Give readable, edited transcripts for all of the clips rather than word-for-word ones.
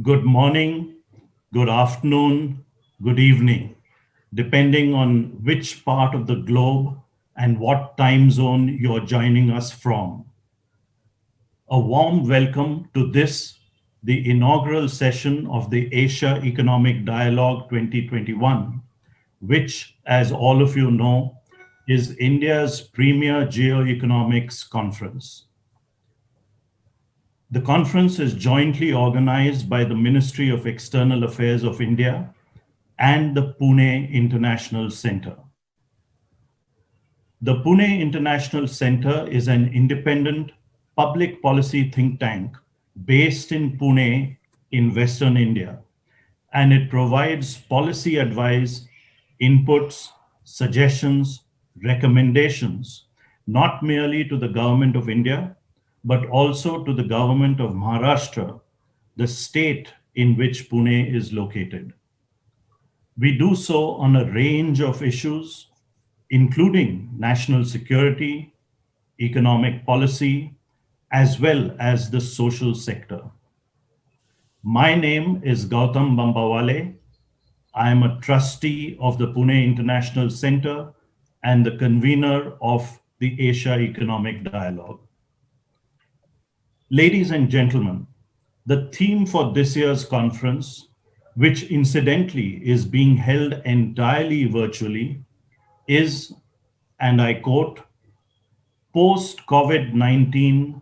Good morning, good afternoon, good evening, depending on which part of the globe and what time zone you're joining us from. A warm welcome to the inaugural session of the Asia Economic Dialogue 2021, which, as all of you know, is India's premier geoeconomics conference. The conference is jointly organized by the Ministry of External Affairs of India and the Pune International Center. The Pune International Center is an independent public policy think tank based in Pune in Western India, and it provides policy advice, inputs, suggestions, recommendations, not merely to the Government of India, but also to the Government of Maharashtra, the state in which Pune is located. We do so on a range of issues, including national security, economic policy, as well as the social sector. My name is Gautam Bambawale. I am a trustee of the Pune International Center and the convener of the Asia Economic Dialogue. Ladies and gentlemen, the theme for this year's conference, which incidentally is being held entirely virtually, is, and I quote, post COVID-19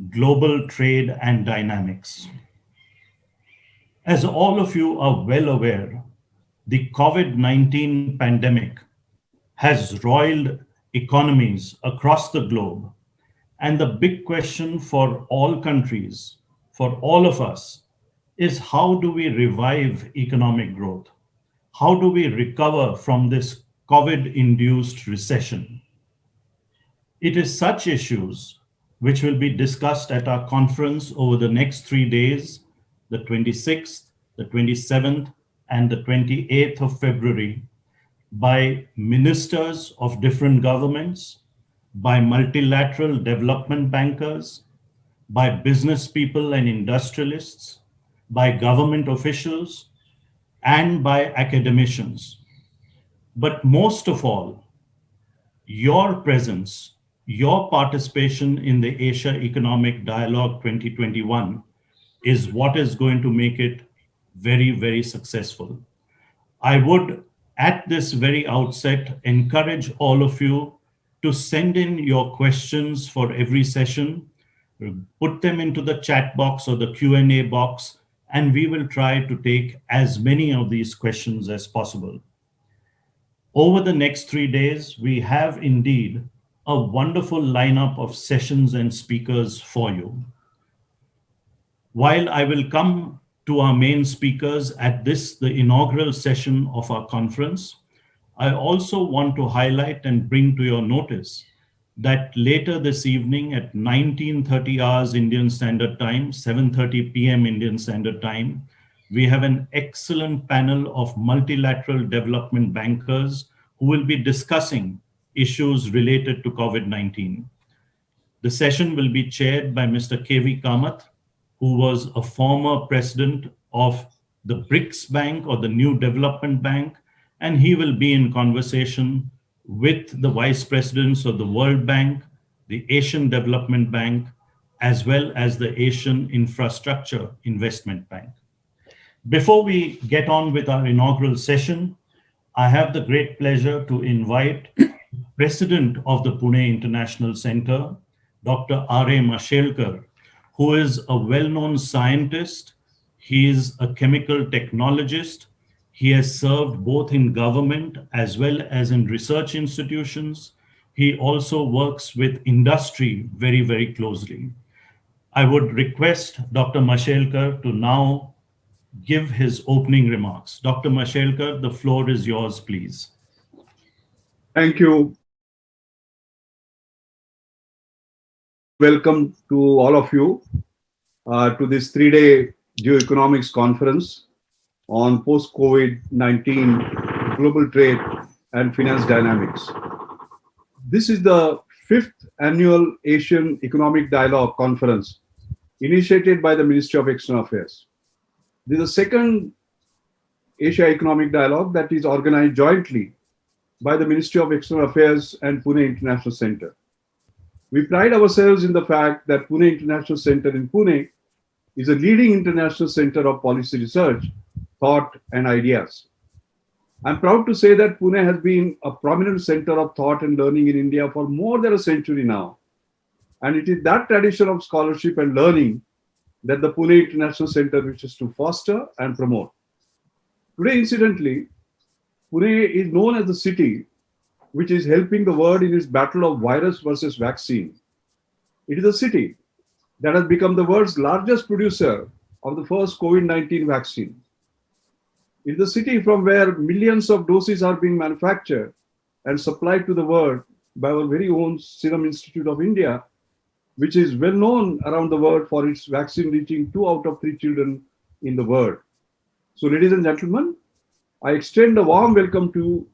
global trade and dynamics. As all of you are well aware, the COVID-19 pandemic has roiled economies across the globe. And the big question for all countries, for all of us, is how do we revive economic growth? How do we recover from this COVID-induced recession? It is such issues which will be discussed at our conference over the next 3 days, the 26th, the 27th, and the 28th of February, by ministers of different governments, by multilateral development bankers, by business people and industrialists, by government officials, and by academicians. But most of all, your presence, your participation in the Asia Economic Dialogue 2021 is what is going to make it very, very successful. I would, at this very outset, encourage all of you to send in your questions for every session, put them into the chat box or the Q&A box, and we will try to take as many of these questions as possible. Over the next 3 days, we have indeed a wonderful lineup of sessions and speakers for you. While I will come to our main speakers at the inaugural session of our conference, I also want to highlight and bring to your notice that later this evening at 19:30 hours Indian Standard Time, 7:30 p.m. Indian Standard Time, we have an excellent panel of multilateral development bankers who will be discussing issues related to COVID-19. The session will be chaired by Mr. K.V. Kamath, who was a former president of the BRICS Bank or the New Development Bank, and he will be in conversation with the vice presidents of the World Bank, the Asian Development Bank, as well as the Asian Infrastructure Investment Bank. Before we get on with our inaugural session, I have the great pleasure to invite President of the Pune International Center, Dr. R.A. Mashelkar, who is a well-known scientist. He is a chemical technologist. He has served both in government as well as in research institutions. He also works with industry very, very closely. I would request Dr. Mashelkar to now give his opening remarks. Dr. Mashelkar, the floor is yours, please. Thank you. Welcome to all of you to this 3-day geoeconomics conference on post-COVID-19 global trade and finance dynamics. This is the 5th annual Asian Economic Dialogue Conference initiated by the Ministry of External Affairs. This is the second Asia Economic Dialogue that is organized jointly by the Ministry of External Affairs and Pune International Center. We pride ourselves in the fact that Pune International Center in Pune is a leading international center of policy research, thought, and ideas. I'm proud to say that Pune has been a prominent center of thought and learning in India for more than a century now. And it is that tradition of scholarship and learning that the Pune International Center wishes to foster and promote. Today, incidentally, Pune is known as the city which is helping the world in its battle of virus versus vaccine. It is a city that has become the world's largest producer of the first COVID-19 vaccine. It is the city from where millions of doses are being manufactured and supplied to the world by our very own Serum Institute of India, which is well known around the world for its vaccine reaching 2 out of 3 children in the world. So, ladies and gentlemen, I extend a warm welcome to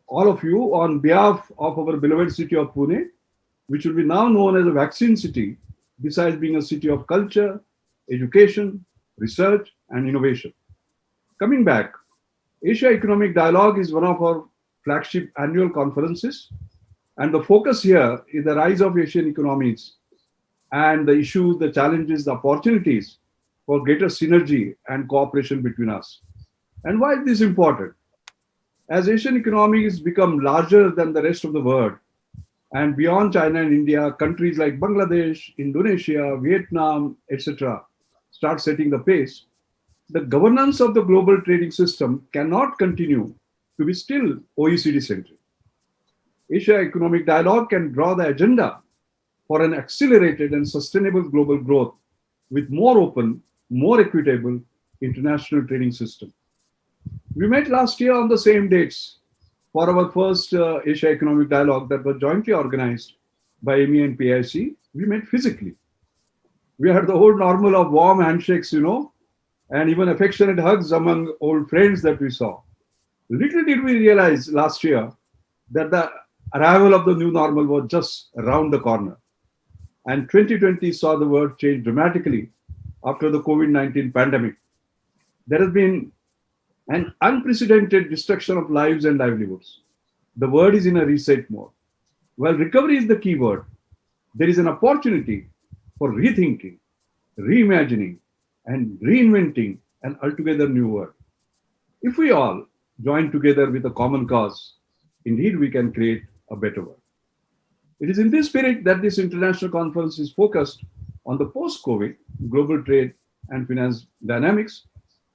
all of you on behalf of our beloved city of Pune, which will be now known as a vaccine city, besides being a city of culture, education, research, and innovation. Coming back, Asia Economic Dialogue is one of our flagship annual conferences, and the focus here is the rise of Asian economies and the issues, the challenges, the opportunities for greater synergy and cooperation between us. And why is this important? As Asian economies become larger than the rest of the world, and beyond China and India, countries like Bangladesh, Indonesia, Vietnam, etc., start setting the pace, the governance of the global trading system cannot continue to be still OECD-centric. Asia Economic Dialogue can draw the agenda for an accelerated and sustainable global growth with more open, more equitable international trading system. We met last year on the same dates for our first Asia Economic Dialogue that was jointly organized by MEA and PIC. We met physically. We had the old normal of warm handshakes, and even affectionate hugs among old friends that we saw. Little did we realize last year that the arrival of the new normal was just around the corner. And 2020 saw the world change dramatically after the COVID-19 pandemic. There has been an unprecedented destruction of lives and livelihoods. The world is in a reset mode. While recovery is the key word, there is an opportunity for rethinking, reimagining, and reinventing an altogether new world. If we all join together with a common cause, indeed we can create a better world. It is in this spirit that this international conference is focused on the post-COVID global trade and finance dynamics,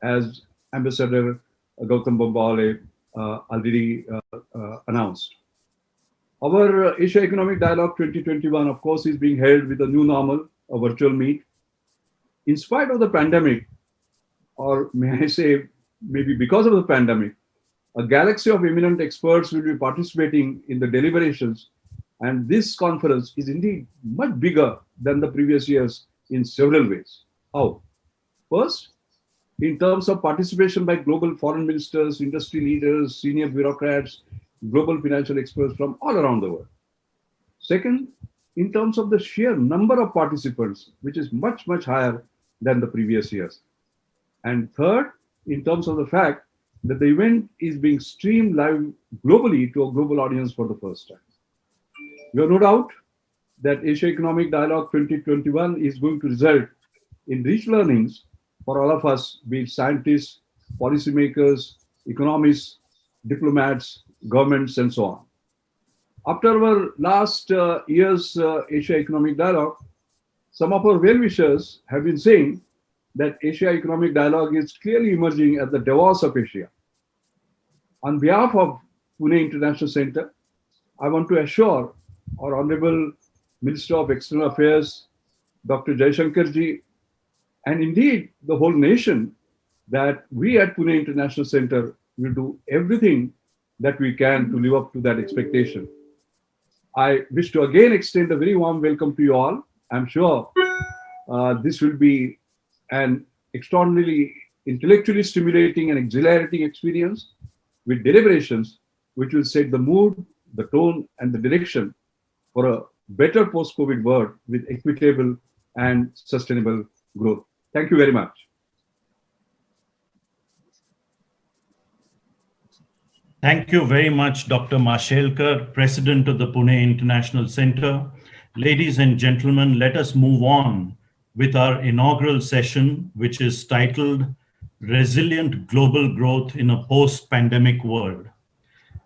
as Ambassador Gautam Bambawale already announced. Our Asia Economic Dialogue 2021, of course, is being held with a new normal, a virtual meet. In spite of the pandemic, or may I say, maybe because of the pandemic, a galaxy of eminent experts will be participating in the deliberations, and this conference is indeed much bigger than the previous years in several ways. How? First, in terms of participation by global foreign ministers, industry leaders, senior bureaucrats, global financial experts from all around the world. Second, in terms of the sheer number of participants, which is much, much higher than the previous years. And third, in terms of the fact that the event is being streamed live globally to a global audience for the first time. You have no doubt that Asia Economic Dialogue 2021 is going to result in rich learnings for all of us, be it scientists, policymakers, economists, diplomats, governments, and so on. After our last year's Asia Economic Dialogue, some of our well-wishers have been saying that Asia Economic Dialogue is clearly emerging as the Davos of Asia. On behalf of Pune International Center, I want to assure our Honorable Minister of External Affairs, Dr. Jaishankar ji, and indeed the whole nation, that we at Pune International Center will do everything that we can to live up to that expectation. I wish to again extend a very warm welcome to you all. I'm sure this will be an extraordinarily intellectually stimulating and exhilarating experience with deliberations which will set the mood, the tone, and the direction for a better post-COVID world with equitable and sustainable growth. Thank you very much. Thank you very much, Dr. Mashelkar, President of the Pune International Center. Ladies and gentlemen, let us move on with our inaugural session, which is titled Resilient Global Growth in a Post-Pandemic World.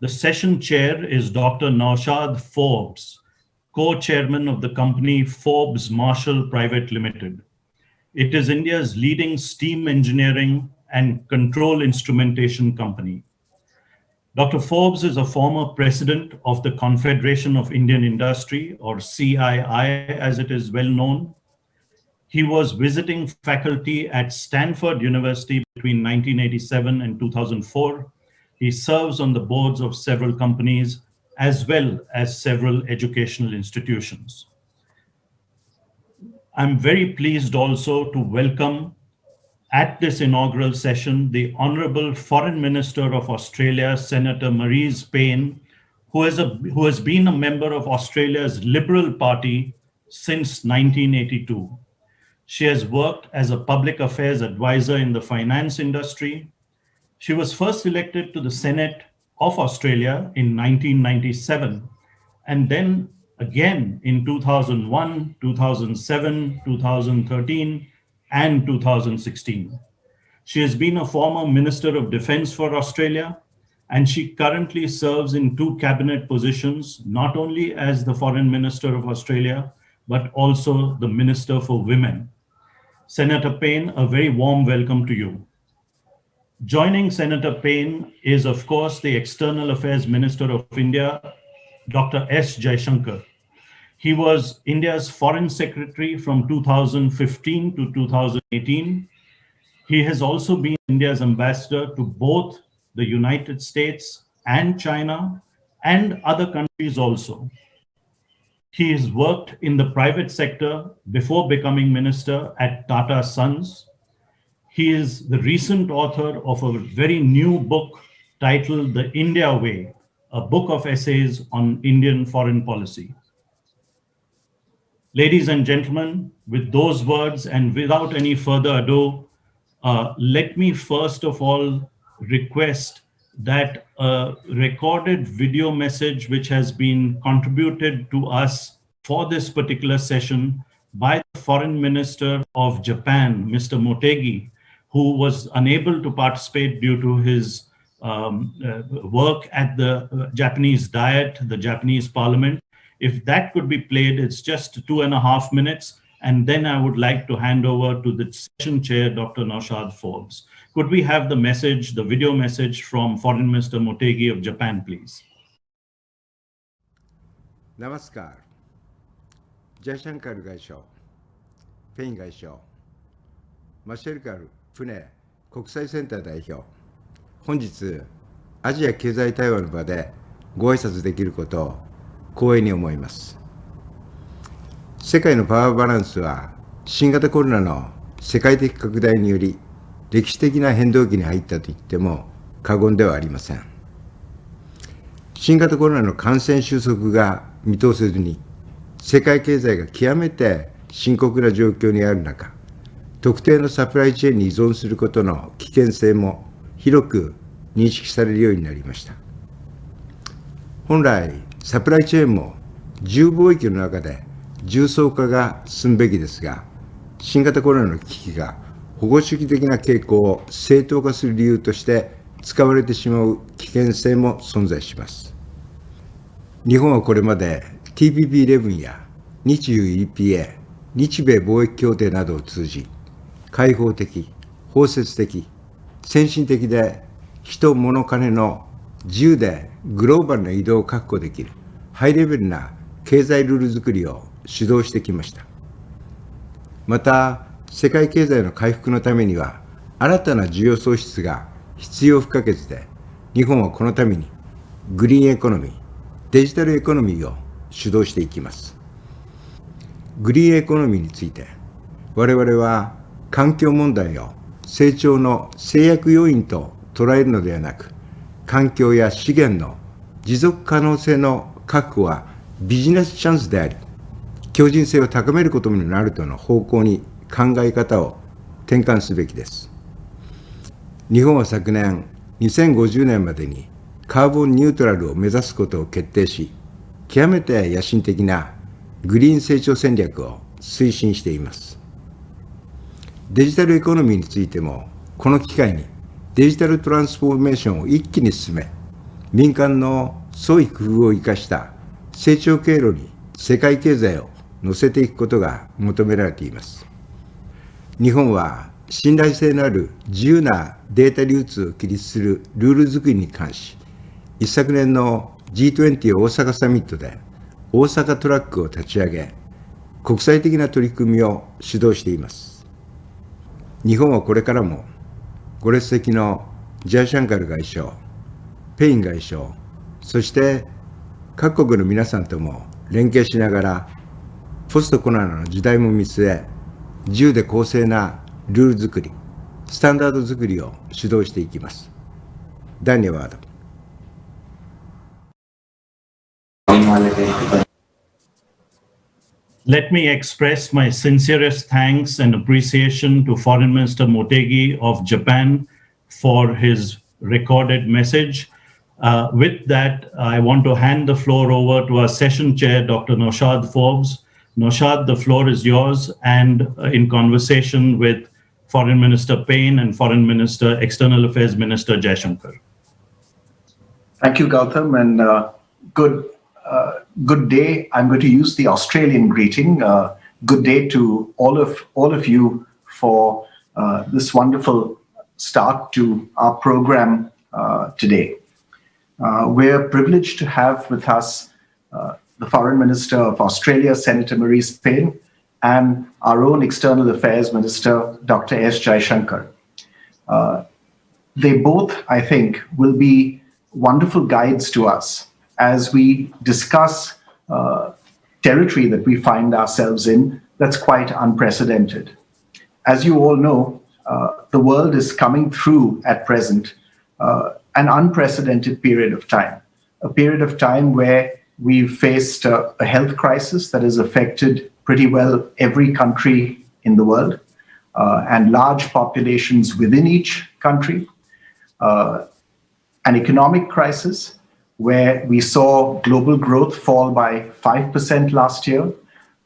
The session chair is Dr. Naushad Forbes, co-chairman of the company Forbes Marshall Private Limited. It is India's leading steam engineering and control instrumentation company. Dr. Forbes is a former president of the Confederation of Indian Industry, or CII as it is well known. He was visiting faculty at Stanford University between 1987 and 2004. He serves on the boards of several companies as well as several educational institutions. I'm very pleased also to welcome at this inaugural session the Honorable Foreign Minister of Australia, Senator Marise Payne, who has been a member of Australia's Liberal Party since 1982. She has worked as a public affairs advisor in the finance industry. She was first elected to the Senate of Australia in 1997, and then again in 2001, 2007, 2013, and 2016. She has been a former Minister of Defense for Australia, and she currently serves in two cabinet positions, not only as the Foreign Minister of Australia, but also the Minister for Women. Senator Payne, a very warm welcome to you. Joining Senator Payne is, of course, the External Affairs Minister of India, Dr. S. Jaishankar. He was India's Foreign Secretary from 2015 to 2018. He has also been India's ambassador to both the United States and China and other countries also. He has worked in the private sector before becoming minister at Tata Sons. He is the recent author of a very new book titled The India Way, a book of essays on Indian foreign policy. Ladies and gentlemen, with those words and without any further ado, let me first of all request that a recorded video message which has been contributed to us for this particular session by the Foreign Minister of Japan, Mr. Motegi, who was unable to participate due to his work at the Japanese Diet, the Japanese Parliament. If that could be played, it's just 2.5 minutes. And then I would like to hand over to the session chair, Dr. Naushad Forbes. Could we have the message, the video message from Foreign Minister Motegi of Japan, please? Namaskar. Jaishankar 外相、Payne 外相、Mashelkar 船国際センター代表、本日、アジア経済対話の場でご挨拶できることを光栄に思います。世界のパワーバランスは新型コロナの世界的拡大により歴史的な変動期に入ったと言っても過言ではありません。新型コロナの感染収束が見通せずに世界経済が極めて深刻な状況にある中、特定のサプライチェーンに依存することの危険性も広く認識されるようになりました。本来、サプライチェーンも自由貿易の中で重層化が進むべきですが、新型コロナの危機が保護主義的な傾向を正当化する理由として使われてしまう危険性も存在します。日本はこれまで TPP11 や日EU EPA、日米貿易協定などを通じ、開放的、包摂的、先進的で人、物、金の自由でグローバルな移動を確保できるハイレベルな経済ルール作りを主導してきました。また、世界経済の回復のためには、新たな需要創出が必要不可欠で、日本はこのためにグリーンエコノミー、デジタルエコノミーを主導していきます。グリーンエコノミーについて、我々は環境問題を成長の制約要因と捉えるのではなく、環境や資源の持続可能性の確保はビジネスチャンスであり、強靭性を高めることになるとの方向に考え方を転換すべきです。日本は昨年、2050年までにカーボンニュートラルを目指すことを決定し、極めて野心的なグリーン成長戦略を推進しています。デジタルエコノミーについても、この機会にデジタルトランスフォーメーションを一気に進め、民間の創意工夫を生かした成長経路に世界経済を乗せていくことが求められています。日本は信頼性のある自由なデータ流通を規律するルール作りに関し、一昨年の G20 大阪サミットで大阪トラックを立ち上げ、国際的な取り組みを主導しています。日本はこれからもご列席のジャイシャンカル外相、ペイン外相、そして各国の皆さんとも連携しながら、ポストコロナの時代も見据え、自由で公正なルール作り、スタンダード作りを主導していきます。ダニエワード。Let me express my sincerest thanks and appreciation to Foreign Minister Motegi of Japan for his recorded message. With that, I want to hand the floor over to our session chair, Dr. Naushad Forbes. Naushad, the floor is yours, and in conversation with Foreign Minister Payne and Foreign Minister, External Affairs Minister Jaishankar. Thank you, Gautam, and good day. I'm going to use the Australian greeting. Good day to all of you for this wonderful start to our program today. We're privileged to have with us the Foreign Minister of Australia, Senator Marise Payne, and our own External Affairs Minister, Dr. S. Jaishankar. They both, I think, will be wonderful guides to us as we discuss territory that we find ourselves in that's quite unprecedented. As you all know, the world is coming through at present an unprecedented period of time, a period of time where we've faced a health crisis that has affected pretty well every country in the world and large populations within each country, an economic crisis where we saw global growth fall by 5% last year.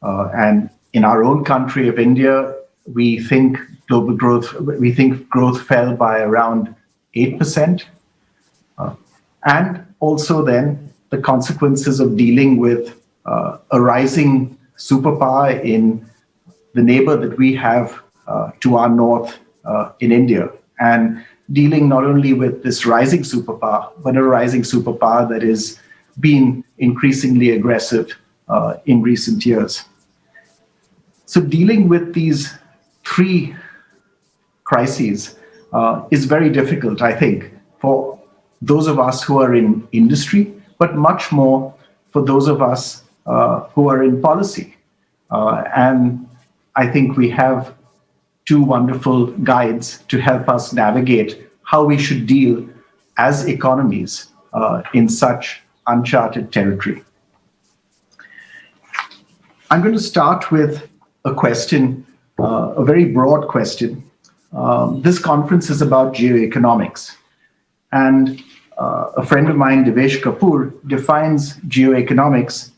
And in our own country of India, we think growth fell by around 8%. And also then the consequences of dealing with a rising superpower in the neighbor that we have to our north in India, and dealing not only with this rising superpower, but a rising superpower that is being increasingly aggressive in recent years. So dealing with these three crises is very difficult, I think, for those of us who are in industry, but much more for those of us who are in policy. And I think we have two wonderful guides to help us navigate how we should deal as economies in such uncharted territory. I'm going to start with a question, a very broad question. This conference is about geoeconomics. And a friend of mine, Devesh Kapoor, defines geoeconomics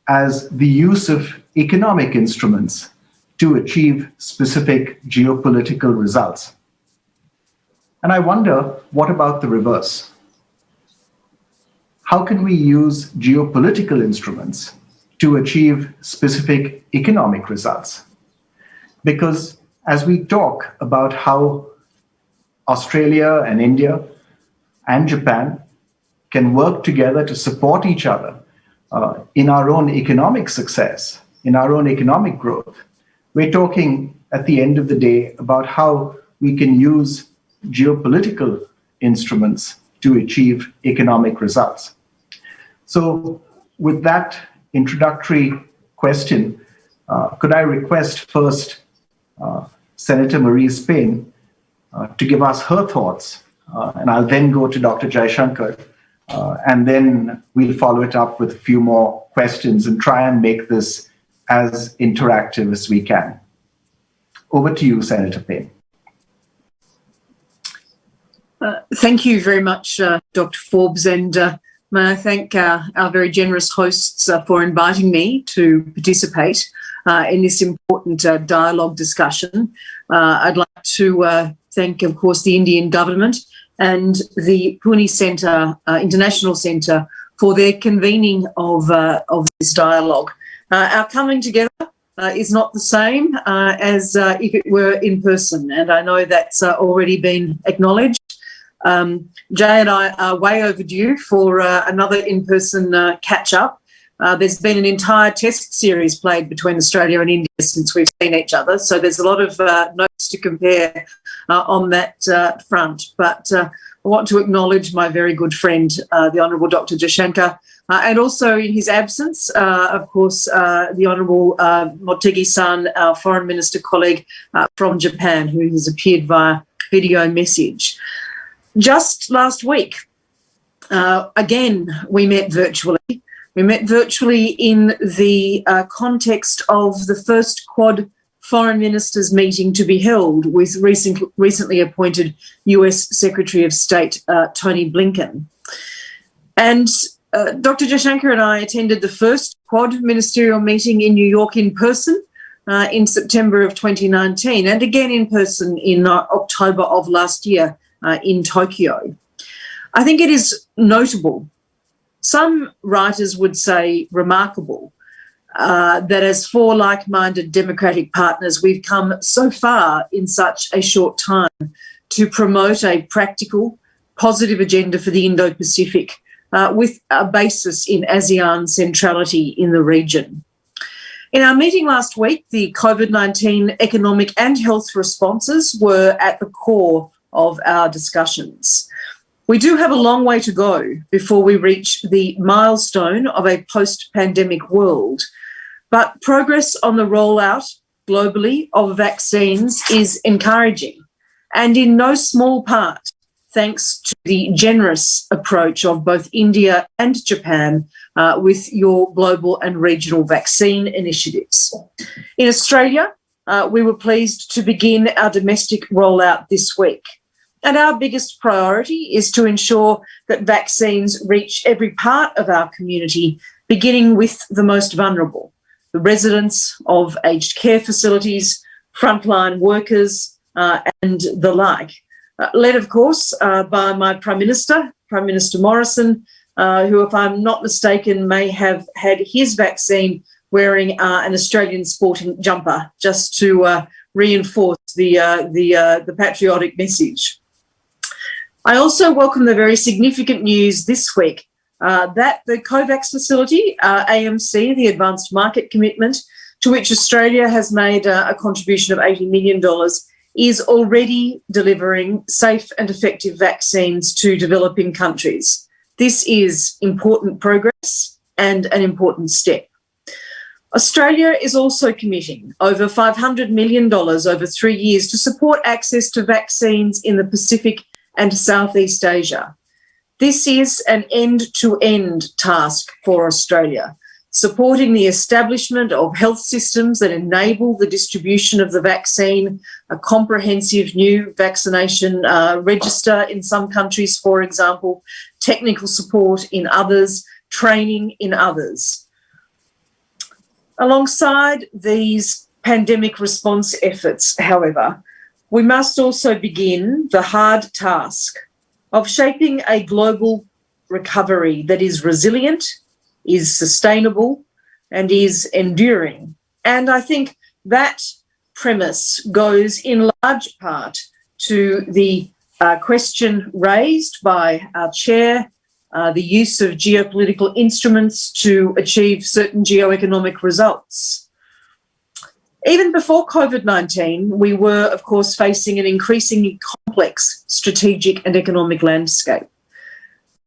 as the use of economic instruments to achieve specific geopolitical results. And I wonder, what about the reverse? How can we use geopolitical instruments to achieve specific economic results? Because as we talk about how Australia and India and Japan can work together to support each other in our own economic success, in our own economic growth, we're talking at the end of the day about how we can use geopolitical instruments to achieve economic results. So with that introductory question, could I request first Senator Marise Payne to give us her thoughts, and I'll then go to Dr. Jaishankar, and then we'll follow it up with a few more questions and try and make this as interactive as we can. Over to you, Senator Payne. Thank you very much, Dr. Forbes, and may I thank our very generous hosts for inviting me to participate in this important dialogue discussion. I'd like to thank, of course, the Indian government and the Pune Centre, International Centre, for their convening of this dialogue. Our coming together is not the same as if it were in person, and I know that's already been acknowledged. Jay and I are way overdue for another in-person catch-up. There's been an entire test series played between Australia and India since we've seen each other, so there's a lot of notes to compare on that front. But I want to acknowledge my very good friend, the Honourable Dr. Jaishankar, and also in his absence, of course, the Honourable Motegi-san, our Foreign Minister colleague from Japan, who has appeared via video message. Just last week, again, we met virtually. We met virtually in the context of the first Quad Foreign Ministers meeting to be held with recently appointed US Secretary of State Tony Blinken. And Dr. Jaishankar and I attended the first Quad ministerial meeting in New York in person in September of 2019, and again in person in October of last year in Tokyo. I think it is notable, some writers would say remarkable, that as four like-minded democratic partners, we've come so far in such a short time to promote a practical, positive agenda for the Indo-Pacific with a basis in ASEAN centrality in the region. In our meeting last week, the COVID-19 economic and health responses were at the core of our discussions. We do have a long way to go before we reach the milestone of a post-pandemic world, but progress on the rollout globally of vaccines is encouraging, and in no small part thanks to the generous approach of both India and Japan with your global and regional vaccine initiatives. In Australia, we were pleased to begin our domestic rollout this week. And our biggest priority is to ensure that vaccines reach every part of our community, beginning with the most vulnerable, the residents of aged care facilities, frontline workers, and the like. Led, of course, by my Prime Minister, Prime Minister Morrison, who, if I'm not mistaken, may have had his vaccine wearing an Australian sporting jumper, just to reinforce the patriotic message. I also welcome the very significant news this week that the COVAX facility, AMC, the Advanced Market Commitment, to which Australia has made a contribution of $80 million, is already delivering safe and effective vaccines to developing countries. This is important progress and an important step. Australia is also committing over $500 million over 3 years to support access to vaccines in the Pacific and Southeast Asia. This is an end-to-end task for Australia, supporting the establishment of health systems that enable the distribution of the vaccine, a comprehensive new vaccination register in some countries, for example, technical support in others, training in others. Alongside these pandemic response efforts, however, we must also begin the hard task of shaping a global recovery that is resilient, is sustainable, and is enduring. And I think that premise goes in large part to the question raised by our chair, the use of geopolitical instruments to achieve certain geoeconomic results. Even before COVID-19, we were, of course, facing an increasingly complex strategic and economic landscape.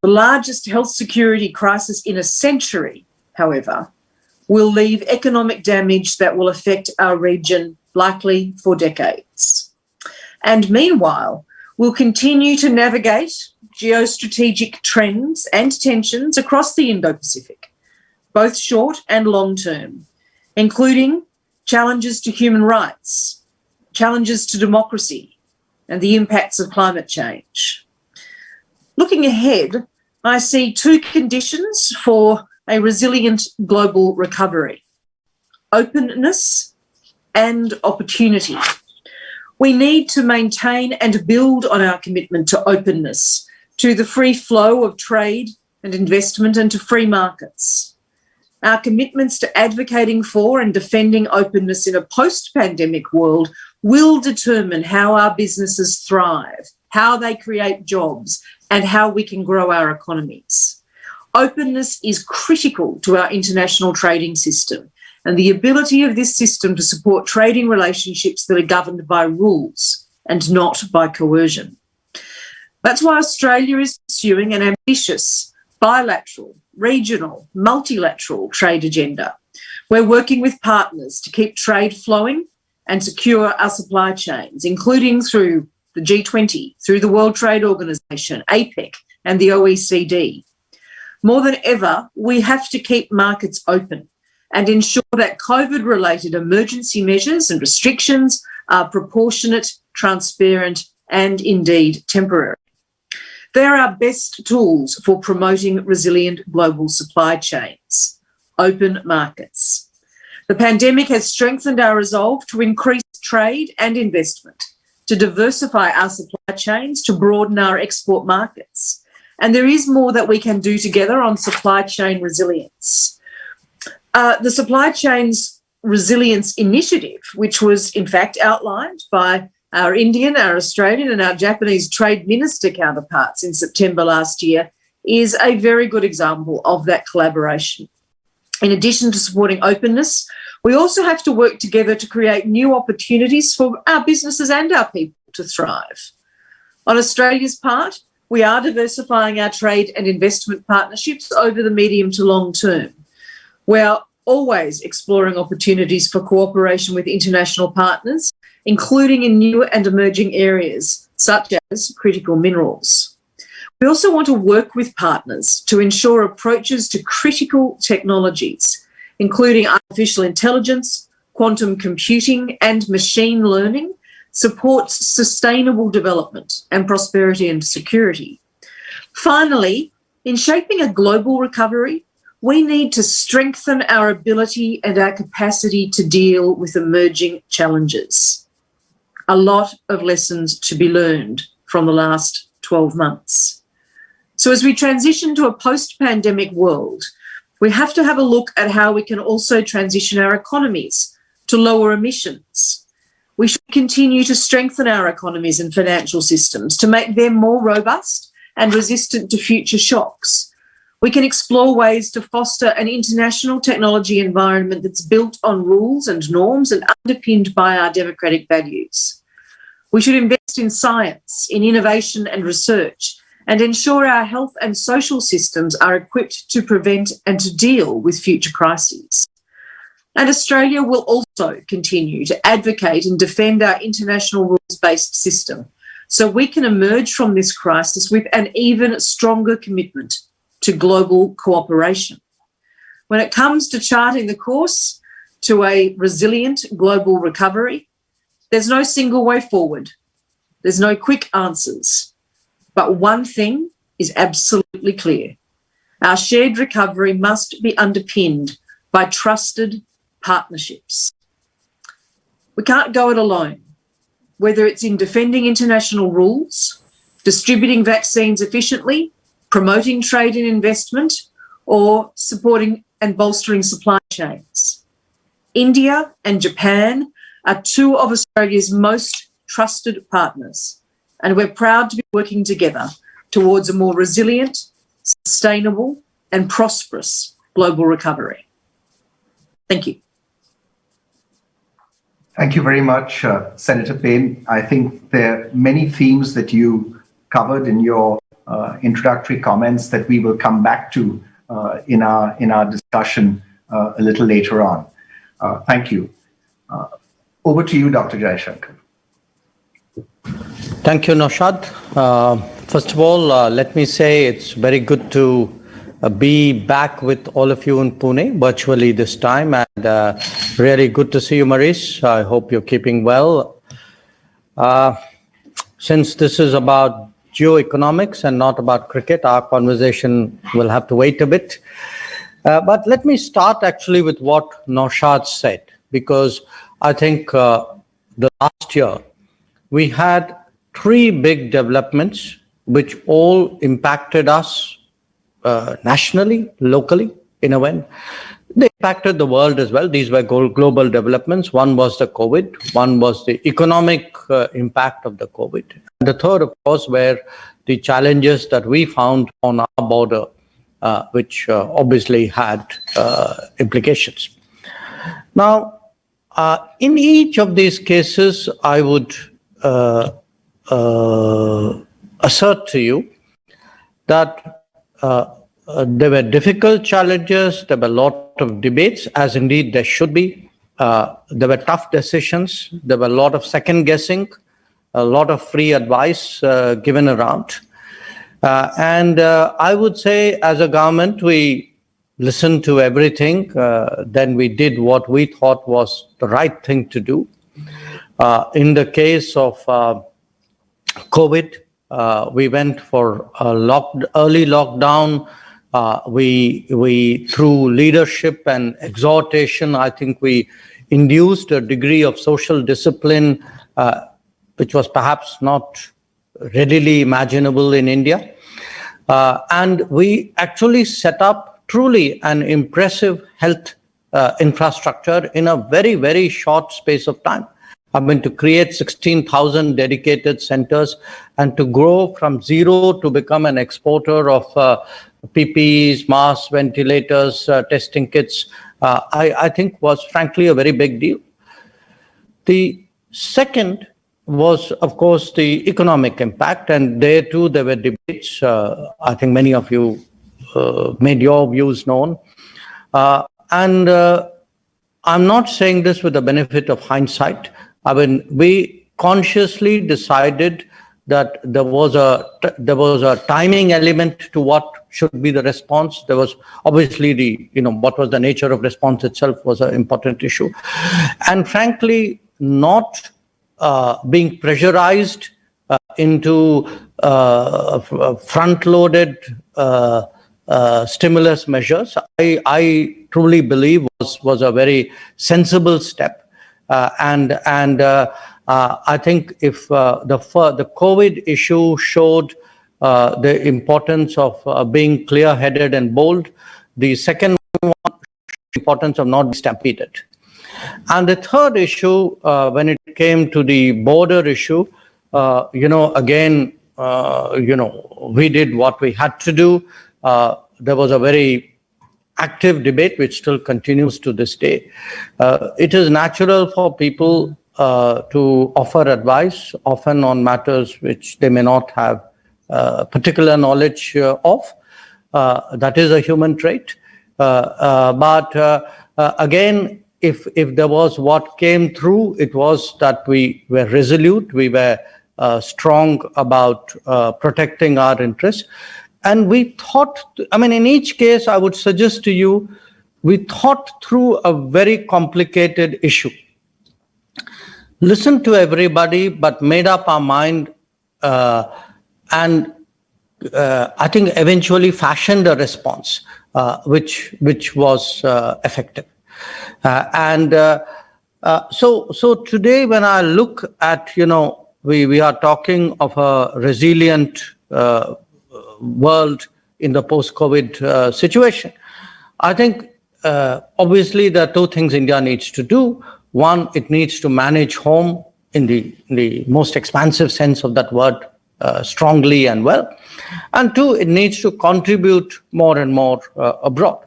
The largest health security crisis in a century, however, will leave economic damage that will affect our region likely for decades. And meanwhile, we'll continue to navigate geostrategic trends and tensions across the Indo-Pacific, both short and long term, including challenges to human rights, challenges to democracy, and the impacts of climate change. Looking ahead, I see two conditions for a resilient global recovery: openness and opportunity. We need to maintain and build on our commitment to openness, to the free flow of trade and investment, and to free markets. Our commitments to advocating for and defending openness in a post-pandemic world will determine how our businesses thrive, how they create jobs, and how we can grow our economies. Openness is critical to our international trading system and the ability of this system to support trading relationships that are governed by rules and not by coercion. That's why Australia is pursuing an ambitious bilateral, regional, multilateral trade agenda. We're working with partners to keep trade flowing and secure our supply chains, including through the G20, through the World Trade Organization, APEC, and the OECD. More than ever, we have to keep markets open and ensure that COVID-related emergency measures and restrictions are proportionate, transparent, and indeed temporary. They're our best tools for promoting resilient global supply chains, open markets. The pandemic has strengthened our resolve to increase trade and investment, to diversify our supply chains, to broaden our export markets. And there is more that we can do together on supply chain resilience. The Supply Chains Resilience Initiative, which was in fact outlined by our Indian, our Australian and our Japanese trade minister counterparts in September last year, is a very good example of that collaboration. In addition to supporting openness, we also have to work together to create new opportunities for our businesses and our people to thrive. On Australia's part, we are diversifying our trade and investment partnerships over the medium to long term. We are always exploring opportunities for cooperation with international partners, including in new and emerging areas, such as critical minerals. We also want to work with partners to ensure approaches to critical technologies, including artificial intelligence, quantum computing, and machine learning, supports sustainable development and prosperity and security. Finally, in shaping a global recovery, we need to strengthen our ability and our capacity to deal with emerging challenges. A lot of lessons to be learned from the last 12 months. So as we transition to a post-pandemic world, we have to have a look at how we can also transition our economies to lower emissions. We should continue to strengthen our economies and financial systems to make them more robust and resistant to future shocks. We can explore ways to foster an international technology environment that's built on rules and norms and underpinned by our democratic values. We should invest in science, in innovation and research, and ensure our health and social systems are equipped to prevent and to deal with future crises. And Australia will also continue to advocate and defend our international rules-based system so we can emerge from this crisis with an even stronger commitment to global cooperation. When it comes to charting the course to a resilient global recovery, there's no single way forward. There's no quick answers. But one thing is absolutely clear. Our shared recovery must be underpinned by trusted partnerships. We can't go it alone, whether it's in defending international rules, distributing vaccines efficiently, promoting trade and investment, or supporting and bolstering supply chains. India and Japan are two of Australia's most trusted partners, and we're proud to be working together towards a more resilient, sustainable, and prosperous global recovery. Thank you. Thank you very much, Senator Payne. I think there are many themes that you covered in your introductory comments that we will come back to in our discussion a little later on. Thank you. Over to you, Dr. Jaishankar. Thank you, Naushad. First of all, let me say it's very good to be back with all of you in Pune virtually this time, and really good to see you, Marise. I hope you're keeping well. Since this is about geoeconomics and not about cricket. Our conversation will have to wait a bit. But let me start actually with what Naushad said, because I think the last year we had three big developments which all impacted us nationally, locally, in a way. They impacted the world as well. These were global developments. One was the COVID. One was the economic impact of the COVID. And the third, of course, were the challenges that we found on our border, which obviously had implications. Now, in each of these cases, I would assert to you that there were difficult challenges, there were a lot of debates, as indeed there should be. There were tough decisions, there were a lot of second guessing, a lot of free advice given around. And I would say as a government, we listened to everything, then we did what we thought was the right thing to do. In the case of COVID, we went for a early lockdown. We through leadership and exhortation, I think we induced a degree of social discipline, which was perhaps not readily imaginable in India. And we actually set up truly an impressive health infrastructure in a very, very short space of time. I mean, to create 16,000 dedicated centers and to grow from zero to become an exporter of PPEs, masks, ventilators, testing kits, I think was frankly a very big deal. The second was, of course, the economic impact, and there too there were debates. I think many of you made your views known. And I'm not saying this with the benefit of hindsight. I mean, we consciously decided that there was a timing element to what should be the response. There was obviously what was the nature of response itself was an important issue. And frankly, not being pressurized into front-loaded stimulus measures, I truly believe was a very sensible step. And I think if the COVID issue showed the importance of being clear-headed and bold, the second one, the importance of not being stampeded. And the third issue, when it came to the border issue, again, we did what we had to do. There was a very active debate, which still continues to this day. It is natural for people to offer advice, often on matters which they may not have particular knowledge of. That is a human trait. But again, if there was what came through, it was that we were resolute, we were strong about protecting our interests. And we thought, I mean, in each case, I would suggest to you, we thought through a very complicated issue. Listened to everybody, but made up our mind and I think eventually fashioned a response which was effective. So today, when I look at, we are talking of a resilient world in the post-COVID situation. I think obviously there are two things India needs to do. One, it needs to manage home in the most expansive sense of that word strongly and well. And two, it needs to contribute more and more abroad.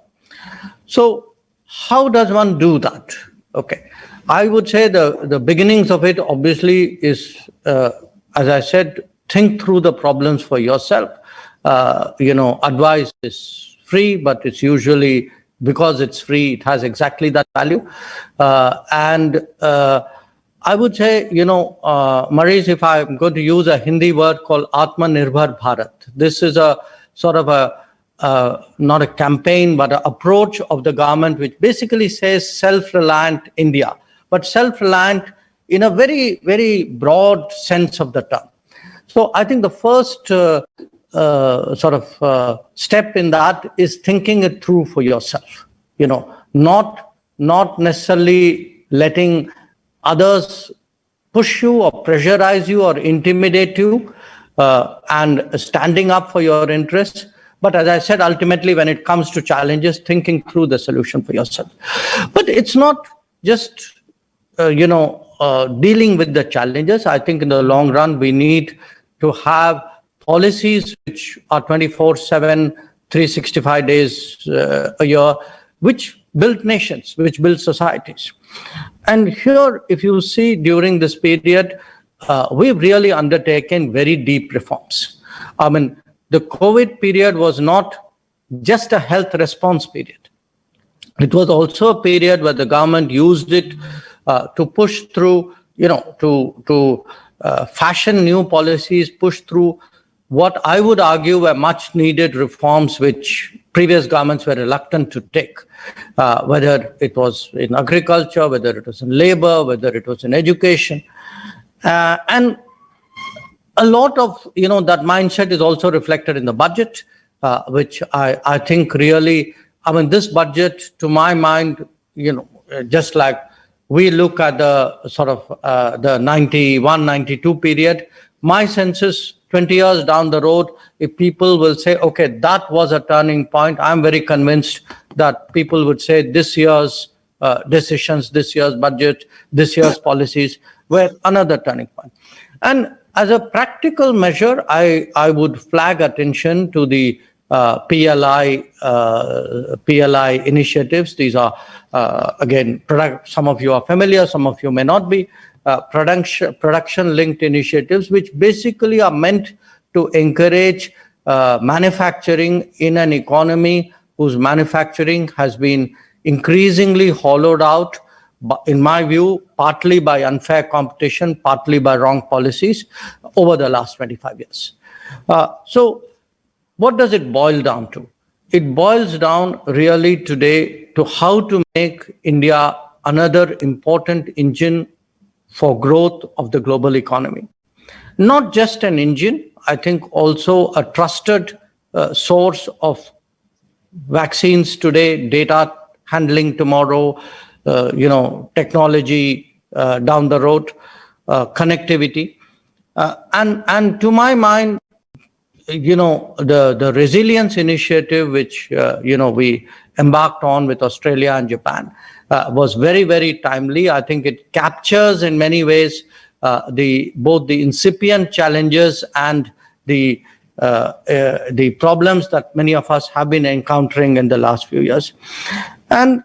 So how does one do that? Okay, I would say the beginnings of it obviously is, as I said, think through the problems for yourself. Advice is free, but it's usually, because it's free, it has exactly that value. And I would say, Marise, if I'm going to use a Hindi word called Atmanirbhar Bharat, this is a sort of not a campaign, but an approach of the government which basically says self-reliant India, but self-reliant in a very, very broad sense of the term. So I think the first step in that is thinking it through for yourself. Not necessarily letting others push you or pressurize you or intimidate you, and standing up for your interests. But as I said, ultimately, when it comes to challenges, thinking through the solution for yourself. But it's not just, dealing with the challenges. I think in the long run, we need to have policies which are 24/7, 365 days a year, which build nations, which build societies. And here, if you see during this period, we've really undertaken very deep reforms. I mean, the COVID period was not just a health response period. It was also a period where the government used it to push through, to fashion new policies, push through what I would argue were much needed reforms which previous governments were reluctant to take, whether it was in agriculture, whether it was in labor, whether it was in education. And a lot of, that mindset is also reflected in the budget, which I think really, this budget, to my mind, just like we look at the the 91, 92 period, my sense is 20 years down the road, if people will say, okay, that was a turning point, I'm very convinced that people would say this year's decisions, this year's budget, this year's policies were another turning point. And as a practical measure, I would flag attention to the PLI initiatives. These are, again, some of you are familiar, some of you may not be. Production-linked initiatives, which basically are meant to encourage manufacturing in an economy whose manufacturing has been increasingly hollowed out, in my view, partly by unfair competition, partly by wrong policies over the last 25 years. So what does it boil down to? It boils down really today to how to make India another important engine for growth of the global economy. Not just an engine, I think also a trusted source of vaccines today, data handling tomorrow, technology down the road, connectivity. And to my mind, the resilience initiative, which, we embarked on with Australia and Japan, was very, very timely. I think it captures in many ways both the incipient challenges and the problems that many of us have been encountering in the last few years. And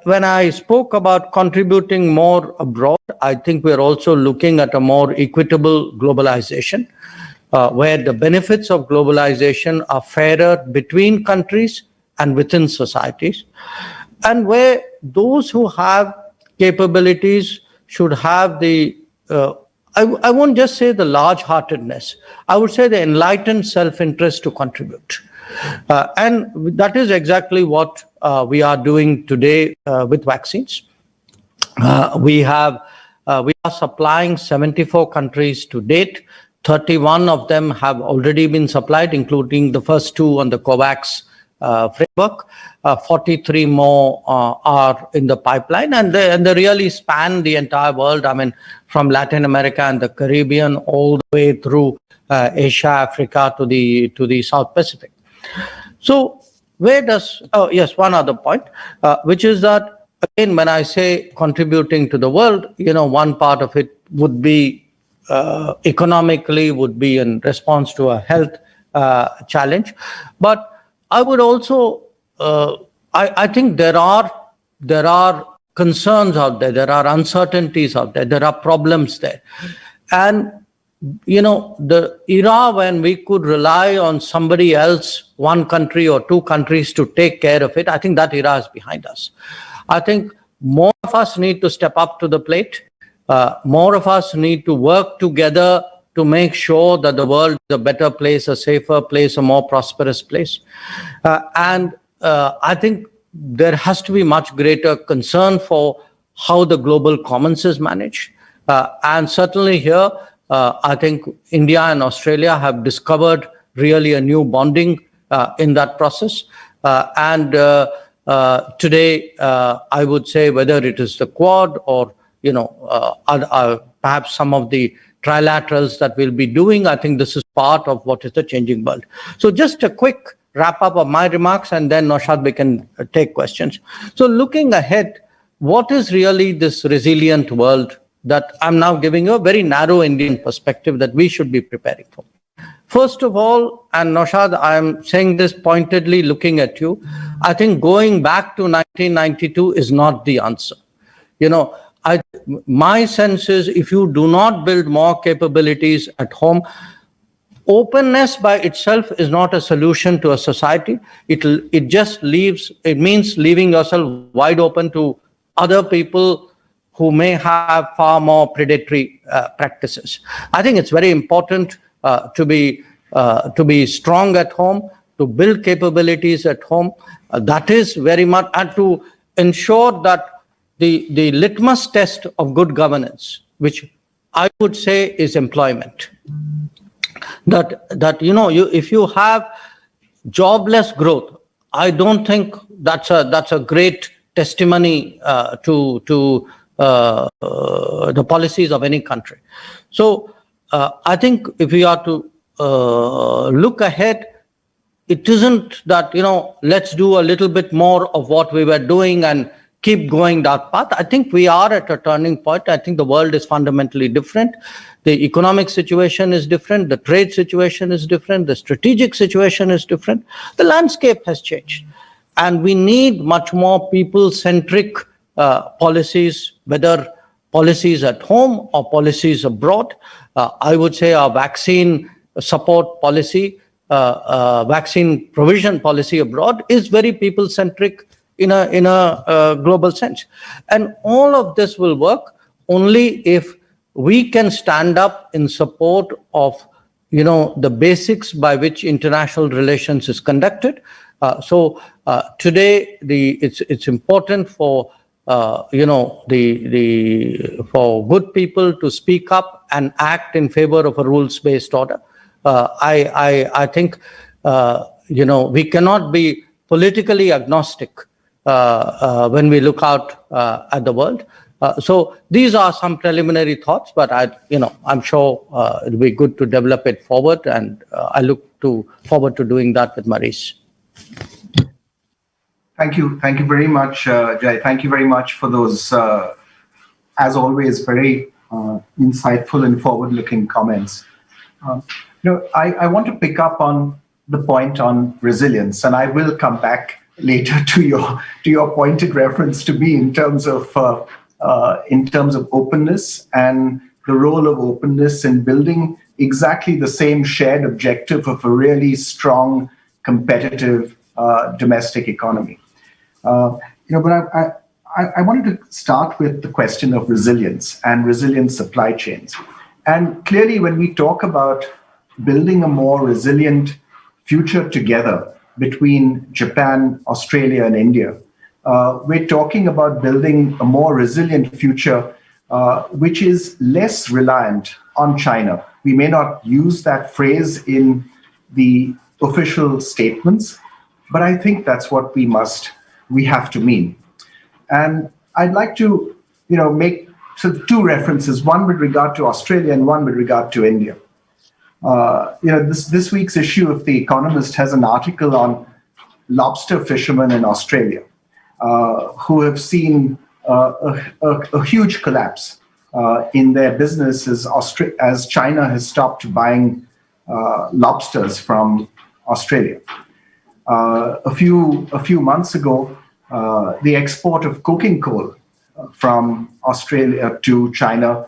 when I spoke about contributing more abroad, I think we're also looking at a more equitable globalization, where the benefits of globalization are fairer between countries and within societies, and where those who have capabilities should have the, I won't just say the large-heartedness, I would say the enlightened self-interest to contribute. And that is exactly what we are doing today with vaccines. We are supplying 74 countries to date. 31 of them have already been supplied, including the first 2 on the COVAX framework. 43 more are in the pipeline, and they really span the entire world. From Latin America and the Caribbean all the way through Asia, Africa to the South Pacific. So one other point, which is that, again, when I say contributing to the world, one part of it would be economically, would be in response to a health challenge. But I would also, I think there are concerns out there, there are uncertainties out there, there are problems there. And, the era when we could rely on somebody else, one country or 2 countries to take care of it, I think that era is behind us. I think more of us need to step up to the plate. More of us need to work together to make sure that the world is a better place, a safer place, a more prosperous place. And I think there has to be much greater concern for how the global commons is managed. And certainly here, I think India and Australia have discovered really a new bonding in that process. And today, I would say whether it is the Quad or perhaps some of the trilaterals that we'll be doing, I think this is part of what is the changing world. So just a quick wrap up of my remarks, and then Naushad, we can take questions. So looking ahead, what is really this resilient world that I'm now giving you a very narrow Indian perspective that we should be preparing for? First of all, and Naushad, I'm saying this pointedly looking at you, I think going back to 1992 is not the answer. My sense is if you do not build more capabilities at home, openness by itself is not a solution to a society. It means leaving yourself wide open to other people who may have far more predatory practices. I think it's very important to be strong at home, to build capabilities at home. That is very much, and to ensure that the litmus test of good governance, which I would say is employment. If you have jobless growth, I don't think that's a great testimony to the policies of any country. So I think if we are to look ahead, it isn't that let's do a little bit more of what we were doing and keep going that path. I think we are at a turning point. I think the world is fundamentally different. The economic situation is different. The trade situation is different. The strategic situation is different. The landscape has changed. And we need much more people-centric policies, whether policies at home or policies abroad. I would say our vaccine support policy, vaccine provision policy abroad is very people-centric in a global sense. And all of this will work only if we can stand up in support of the basics by which international relations is conducted. So today it's important for for good people to speak up and act in favor of a rules-based order. I think we cannot be politically agnostic when we look out at the world. So these are some preliminary thoughts, but I'm sure it'll be good to develop it forward, and I look forward to doing that with Marise. Thank you very much, Jai. Thank you very much for those, as always, very insightful and forward-looking comments. I want to pick up on the point on resilience, and I will come back later to your pointed reference to me in terms of openness and the role of openness in building exactly the same shared objective of a really strong, competitive domestic economy. But I wanted to start with the question of resilience and resilient supply chains. And clearly, when we talk about building a more resilient future together between Japan, Australia, and India, we're talking about building a more resilient future which is less reliant on China. We may not use that phrase in the official statements, but I think that's what we have to mean. And I'd like to make sort of two references, one with regard to Australia and one with regard to India. This week's issue of The Economist has an article on lobster fishermen in Australia who have seen a huge collapse in their business as China has stopped buying lobsters from Australia. A few months ago, the export of coking coal from Australia to China,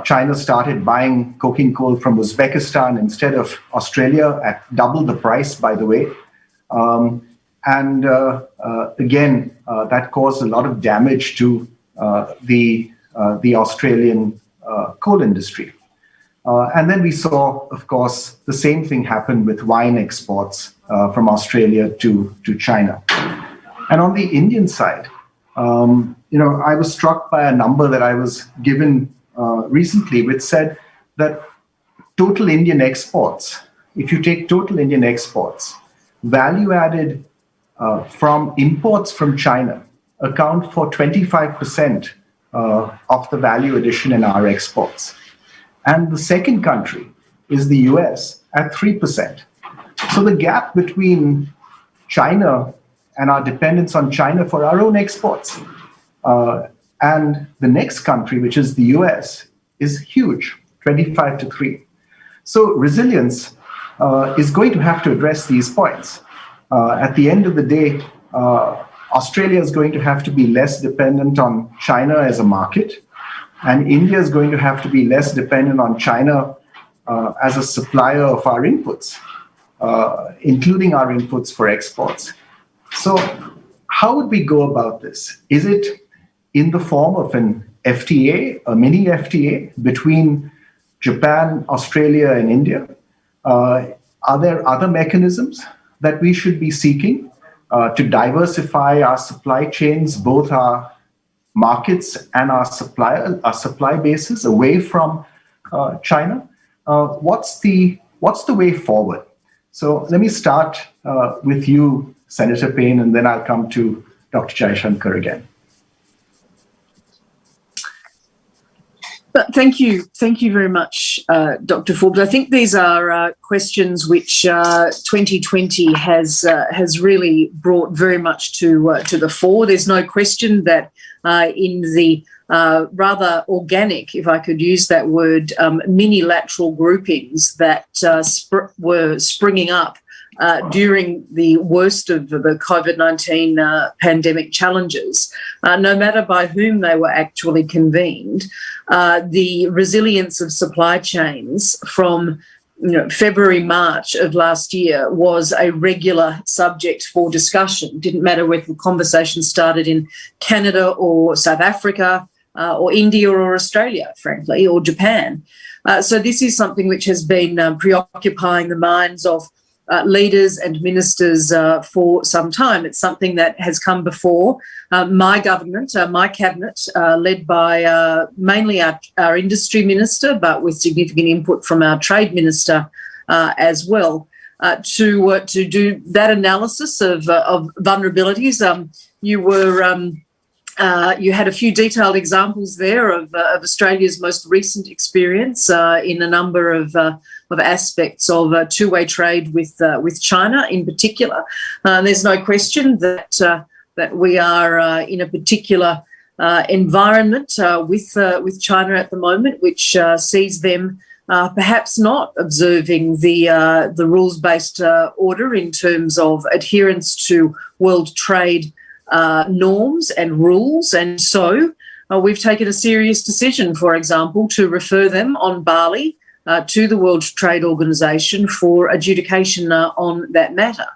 China started buying coking coal from Uzbekistan instead of Australia at double the price, by the way. Again, that caused a lot of damage to the Australian coal industry. And then we saw, of course, the same thing happen with wine exports from Australia to China. And on the Indian side, I was struck by a number that I was given recently, which said that total Indian exports, if you take total Indian exports, value added from imports from China account for 25% of the value addition in our exports. And the second country is the US at 3%. So the gap between China and our dependence on China for our own exports and the next country, which is the US, is huge, 25 to 3. So resilience is going to have to address these points. At the end of the day, Australia is going to have to be less dependent on China as a market, and India is going to have to be less dependent on China as a supplier of our inputs, including our inputs for exports. So how would we go about this? Is it in the form of an FTA, a mini FTA between Japan, Australia, and India? Are there other mechanisms that we should be seeking to diversify our supply chains, both our markets and our supply bases away from China? What's the way forward? So let me start with you, Senator Payne, and then I'll come to Dr. Jaishankar again. Thank you very much, Dr. Forbes. I think these are questions which 2020 has really brought very much to the fore. There's no question that in the rather organic, if I could use that word, mini-lateral groupings that were springing up during the worst of the COVID-19 pandemic challenges, no matter by whom they were actually convened, the resilience of supply chains from February, March of last year was a regular subject for discussion. Didn't matter whether the conversation started in Canada or South Africa or India or Australia, frankly, or Japan. So this is something which has been preoccupying the minds of leaders and ministers for some time. It's something that has come before my government, my cabinet, led by mainly our industry minister, but with significant input from our trade minister as well, to do that analysis of vulnerabilities. You had a few detailed examples there of Australia's most recent experience in a number of aspects of two-way trade with China in particular. There's no question that we are in a particular environment with China at the moment, which sees them perhaps not observing the rules-based order in terms of adherence to world trade norms and rules. And so we've taken a serious decision, for example, to refer them on Bali to the World Trade Organization for adjudication on that matter.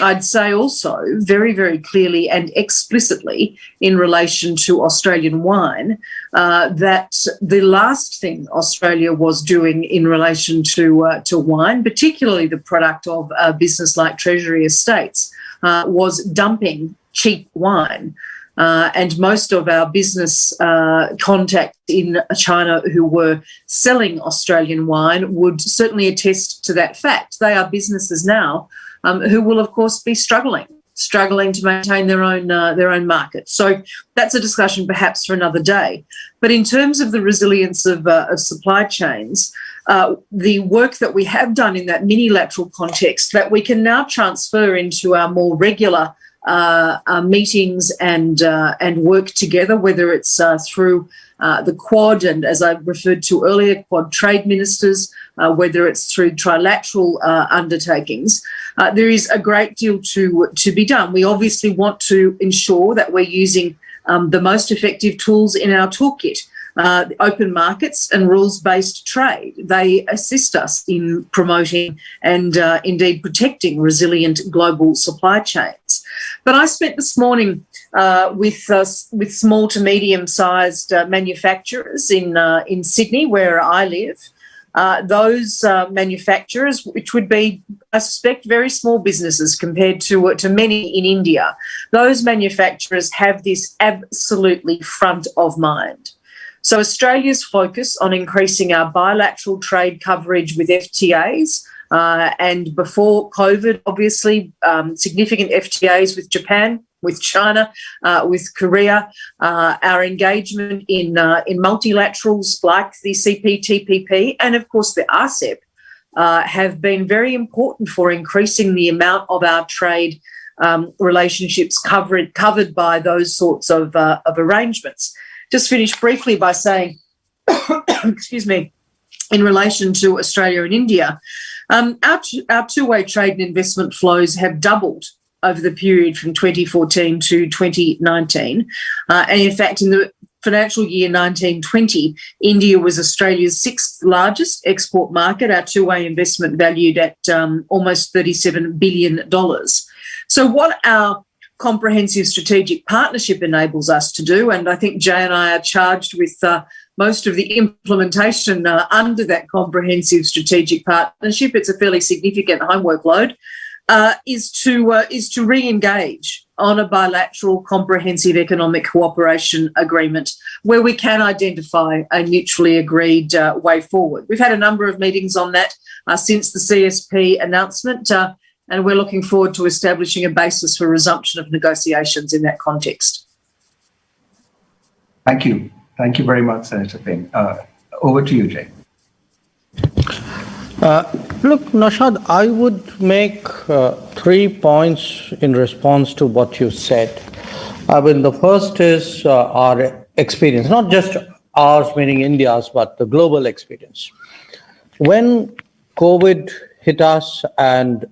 I'd say also very, very clearly and explicitly in relation to Australian wine that the last thing Australia was doing in relation to wine, particularly the product of a business like Treasury Estates, was dumping cheap wine. And most of our business contacts in China who were selling Australian wine would certainly attest to that fact. They are businesses now who will, of course, be struggling to maintain their own market. So that's a discussion perhaps for another day. But in terms of the resilience of supply chains, the work that we have done in that mini-lateral context that we can now transfer into our more regular meetings and work together, whether it's through the Quad, and as I referred to earlier, Quad trade ministers, whether it's through trilateral undertakings. There is a great deal to be done. We obviously want to ensure that we're using the most effective tools in our toolkit. Open markets and rules-based trade. They assist us in promoting and indeed protecting resilient global supply chains. But I spent this morning with small to medium-sized manufacturers in Sydney, where I live. Those manufacturers, which would be, I suspect, very small businesses compared to many in India, those manufacturers have this absolutely front of mind. So Australia's focus on increasing our bilateral trade coverage with FTAs, and before COVID, obviously, significant FTAs with Japan, with China, with Korea, our engagement in multilaterals like the CPTPP and, of course, the RCEP have been very important for increasing the amount of our trade relationships covered by those sorts of arrangements. Just finish briefly by saying, excuse me, in relation to Australia and India, our two-way trade and investment flows have doubled over the period from 2014 to 2019. And in fact, in the financial year 1920, India was Australia's sixth largest export market, our two-way investment valued at almost $37 billion. So what our comprehensive strategic partnership enables us to do, and I think Jay and I are charged with most of the implementation under that comprehensive strategic partnership, it's a fairly significant homework load, is to re-engage on a bilateral comprehensive economic cooperation agreement where we can identify a mutually agreed way forward. We've had a number of meetings on that since the CSP announcement, and we're looking forward to establishing a basis for resumption of negotiations in that context. Thank you. Thank you very much, Senator Payne. Over to you, Jay. Look, Naushad, I would make 3 points in response to what you said. I mean, the first is our experience, not just ours, meaning India's, but the global experience. When COVID hit us and,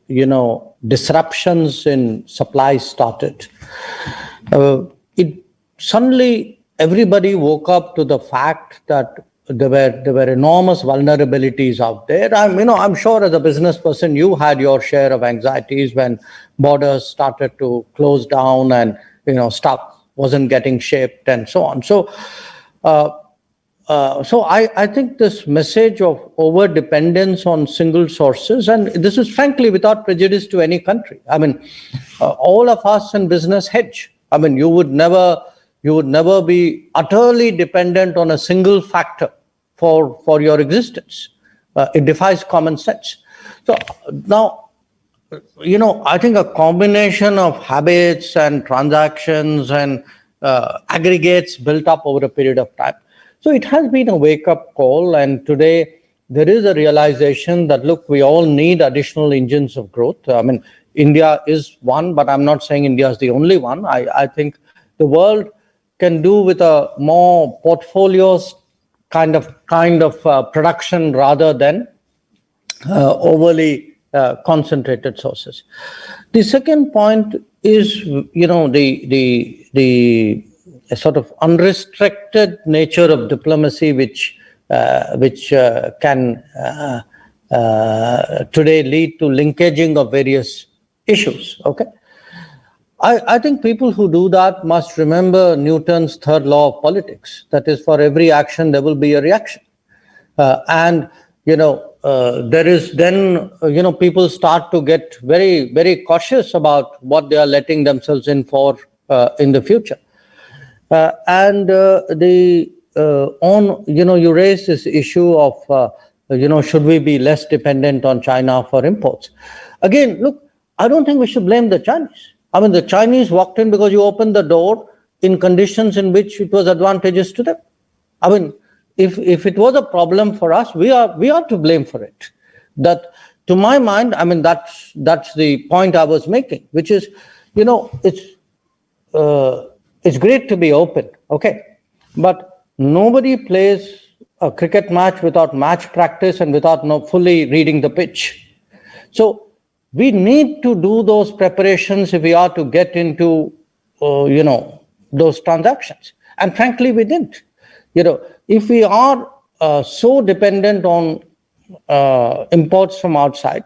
disruptions in supply started, it suddenly everybody woke up to the fact that there were enormous vulnerabilities out there. I'm sure as a business person, you had your share of anxieties when borders started to close down and, stuff wasn't getting shipped and so on. So I think this message of over-dependence on single sources, and this is frankly without prejudice to any country. I mean, all of us in business hedge. I mean, you would never be utterly dependent on a single factor for your existence. It defies common sense. So now, I think a combination of habits and transactions and aggregates built up over a period of time. So it has been a wake-up call, and today there is a realization that, look, we all need additional engines of growth. I mean, India is one, but I'm not saying India is the only one. I think the world can do with a more portfolios kind of production rather than overly concentrated sources. The second point is, the sort of unrestricted nature of diplomacy, which can today lead to linkaging of various issues. Okay. I think people who do that must remember Newton's third law of politics. That is, for every action, there will be a reaction. There is then, people start to get very, very cautious about what they are letting themselves in for in the future. You raise this issue of, should we be less dependent on China for imports? Again, look, I don't think we should blame the Chinese. I mean, the Chinese walked in because you opened the door in conditions in which it was advantageous to them. I mean, if it was a problem for us, we are to blame for it. That, to my mind, I mean, that's the point I was making, which is, it's great to be open, okay, but nobody plays a cricket match without match practice and without fully reading the pitch. So we need to do those preparations if we are to get into, those transactions. And frankly, we didn't. If we are so dependent on imports from outside,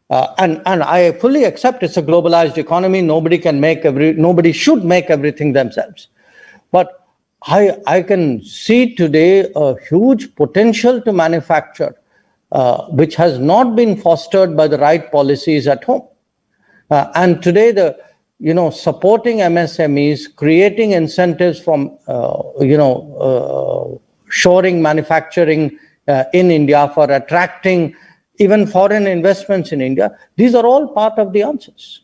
and I fully accept it's a globalized economy. Nobody should make everything themselves. But I can see today a huge potential to manufacture, which has not been fostered by the right policies at home. And today, supporting MSMEs, creating incentives from, shoring manufacturing in India, for attracting even foreign investments in India. These are all part of the answers.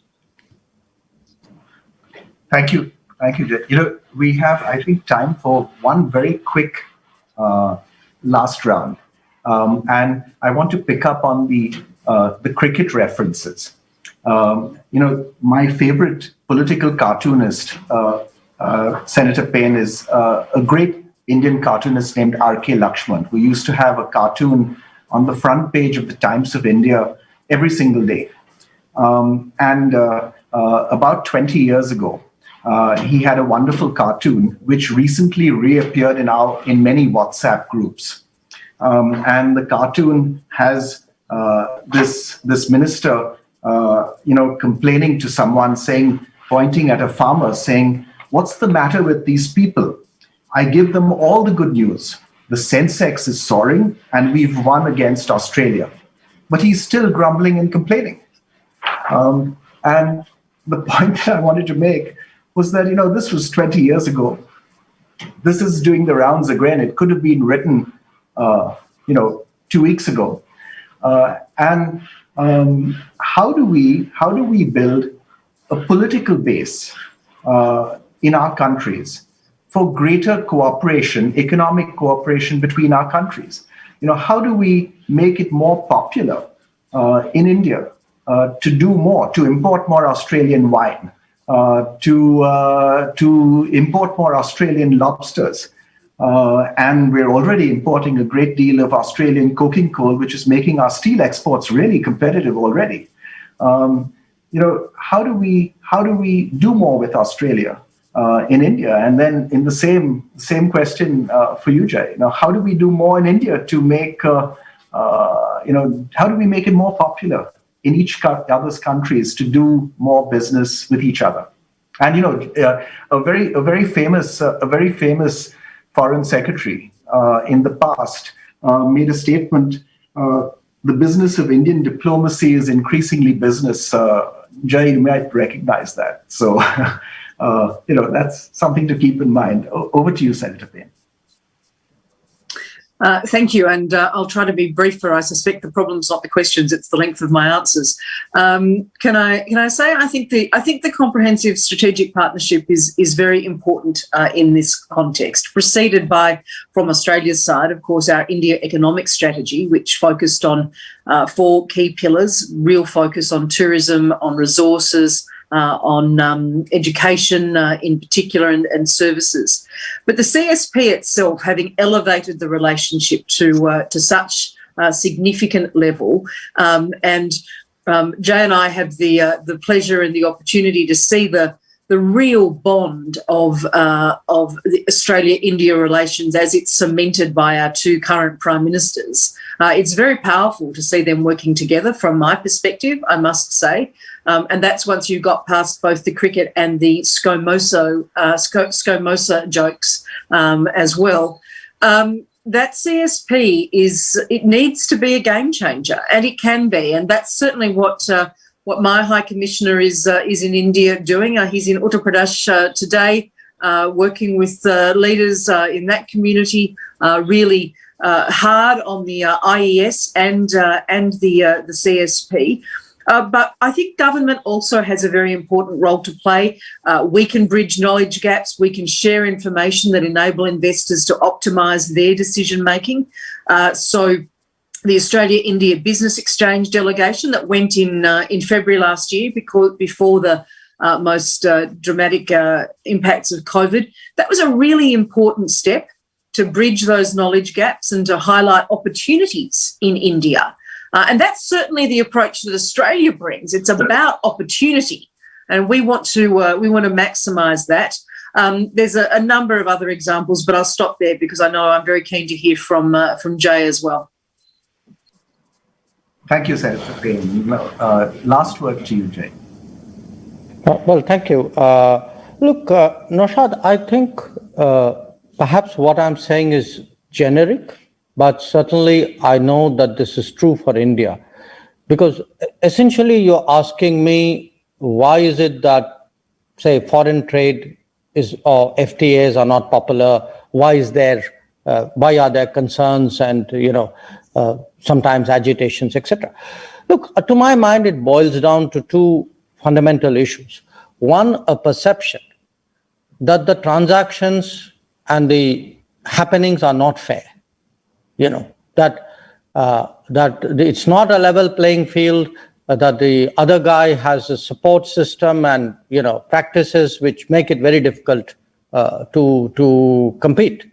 Thank you. Thank you, Jay. We have, I think, time for one very quick last round. And I want to pick up on the cricket references. My favorite political cartoonist, Senator Payne, is a great Indian cartoonist named R.K. Lakshman, who used to have a cartoon on the front page of the Times of India every single day. And about 20 years ago, he had a wonderful cartoon which recently reappeared in many WhatsApp groups. And the cartoon has this minister, complaining to someone, pointing at a farmer, saying, "What's the matter with these people? I give them all the good news. The Sensex is soaring and we've won against Australia." But he's still grumbling and complaining. And the point that I wanted to make was that, this was 20 years ago. This is doing the rounds again. It could have been written, 2 weeks ago. And how do we build a political base in our countries for greater cooperation, economic cooperation between our countries? How do we make it more popular in India to do more, to import more Australian wine, to import more Australian lobsters? And we're already importing a great deal of Australian coking coal, which is making our steel exports really competitive already. How do we do more with Australia in India? And then in the same question for you, Jay, how do we do more in India to make, how do we make it more popular in each other's countries to do more business with each other? And a very famous foreign secretary in the past made a statement: the business of Indian diplomacy is increasingly business. Jay, you might recognize that. So, that's something to keep in mind. Over to you, Senator Payne. Thank you, and I'll try to be brief. For I suspect the problem's not the questions; it's the length of my answers. Can I say I think the comprehensive strategic partnership is very important in this context. Preceded by, from Australia's side, of course, our India economic strategy, which focused on 4 key pillars: real focus on tourism, on resources, on education in particular, and services. But the CSP itself, having elevated the relationship to such a significant level, and Jay and I have the pleasure and the opportunity to see the real bond of the Australia-India relations as it's cemented by our 2 current prime ministers. It's very powerful to see them working together from my perspective, I must say. And that's once you got past both the cricket and the ScoMosa jokes as well. That CSP it needs to be a game changer, and it can be. And that's certainly what my High Commissioner is in India doing. He's in Uttar Pradesh today, working with leaders in that community, really hard on the IES and the CSP. But I think government also has a very important role to play. We can bridge knowledge gaps. We can share information that enable investors to optimise their decision making. So the Australia-India Business Exchange delegation that went in February last year, before the most dramatic impacts of COVID, that was a really important step to bridge those knowledge gaps and to highlight opportunities in India. And that's certainly the approach that Australia brings. It's about opportunity, and we want to maximise that. There's a number of other examples, but I'll stop there because I know I'm very keen to hear from Jay as well. Thank you, Senator Payne. Last word to you, Jay. Well, thank you. Look, Naushad, I think perhaps what I'm saying is generic, but certainly I know that this is true for India, because essentially you're asking me, why is it that, say, foreign trade or FTAs are not popular? Why is there why are there concerns and, sometimes agitations, etc. Look, to my mind, it boils down to two fundamental issues. One, a perception that the transactions and the happenings are not fair. That it's not a level playing field, that the other guy has a support system and, practices which make it very difficult to compete.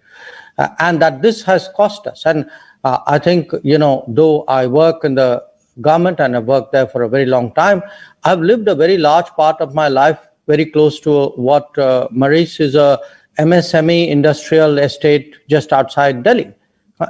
And that this has cost us. And I think, though I work in the government and I've worked there for a very long time, I've lived a very large part of my life very close to what Marise is a MSME industrial estate just outside Delhi.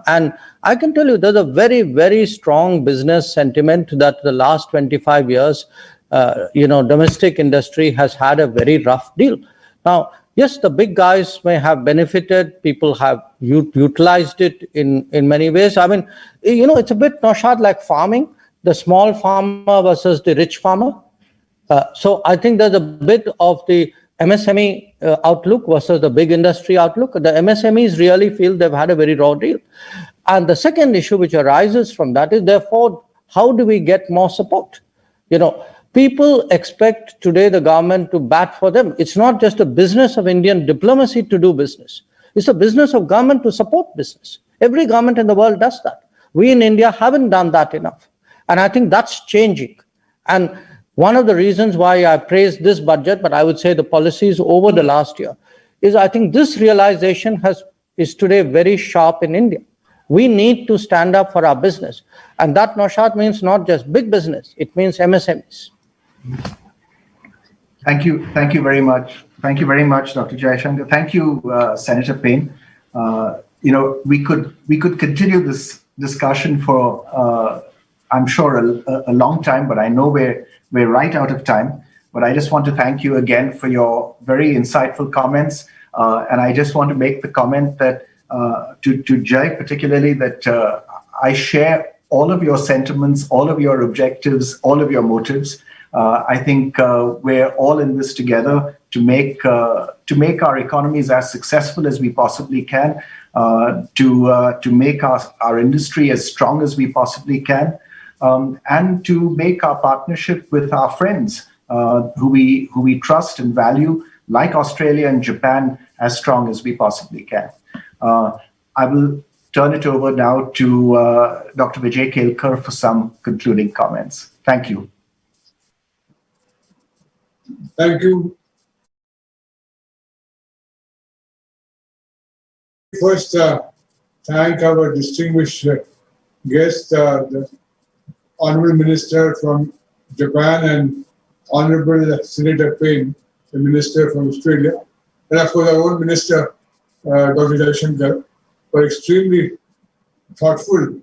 And I can tell you there's a very, very strong business sentiment that the last 25 years, domestic industry has had a very rough deal. Now, yes, the big guys may have benefited. People have utilized it in many ways. I mean, it's a bit, Naushad, like farming, the small farmer versus the rich farmer. So I think there's a bit of the MSME outlook versus the big industry outlook. The MSMEs really feel they've had a very raw deal. And the second issue which arises from that is, therefore, how do we get more support? People expect today the government to bat for them. It's not just a business of Indian diplomacy to do business. It's a business of government to support business. Every government in the world does that. We in India haven't done that enough. And I think that's changing. And one of the reasons why I praise this budget, but I would say the policies over the last year, is I think this realization is today very sharp in India. We need to stand up for our business. And that, Naushad, means not just big business, it means MSMEs. Thank you very much. Thank you very much, Dr. Jaishankar. Thank you, Senator Payne. We could continue this discussion for, I'm sure, a long time, but I know we're right out of time. But I just want to thank you again for your very insightful comments. And I just want to make the comment that to Jai particularly, that I share all of your sentiments, all of your objectives, all of your motives. I think we're all in this together to make our economies as successful as we possibly can, to make our industry as strong as we possibly can, and to make our partnership with our friends who we trust and value, like Australia and Japan, as strong as we possibly can. I will turn it over now to Dr. Vijay Kelkar for some concluding comments. Thank you. Thank you. First, thank our distinguished guest, the Honorable Minister from Japan and Honorable Senator Payne, the Minister from Australia, and of course our own Minister, Dr. Jaishankar, for extremely thoughtful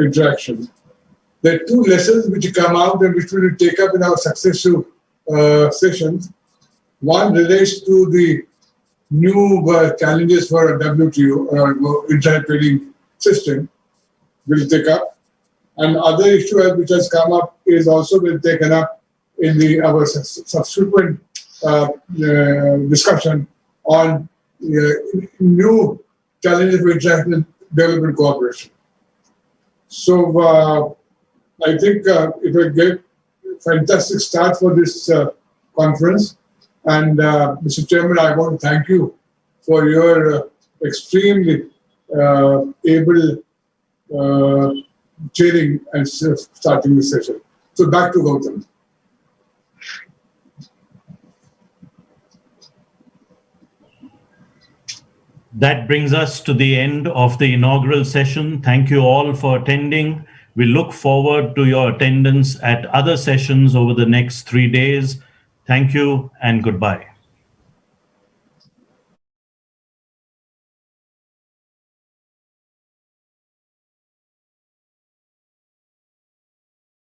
interaction. There are two lessons which come out and which we will take up in our successive sessions. One relates to the new challenges for WTO, or Internet Trading System, we'll take up. And other issue which has come up is also been taken up in our subsequent discussion on new challenges for international development cooperation. So I think it will get a fantastic start for this conference. And Mr. Chairman, I want to thank you for your extremely able chairing and starting this session. So back to Gautam. That brings us to the end of the inaugural session. Thank you all for attending. We look forward to your attendance at other sessions over the next 3 days. Thank you and goodbye.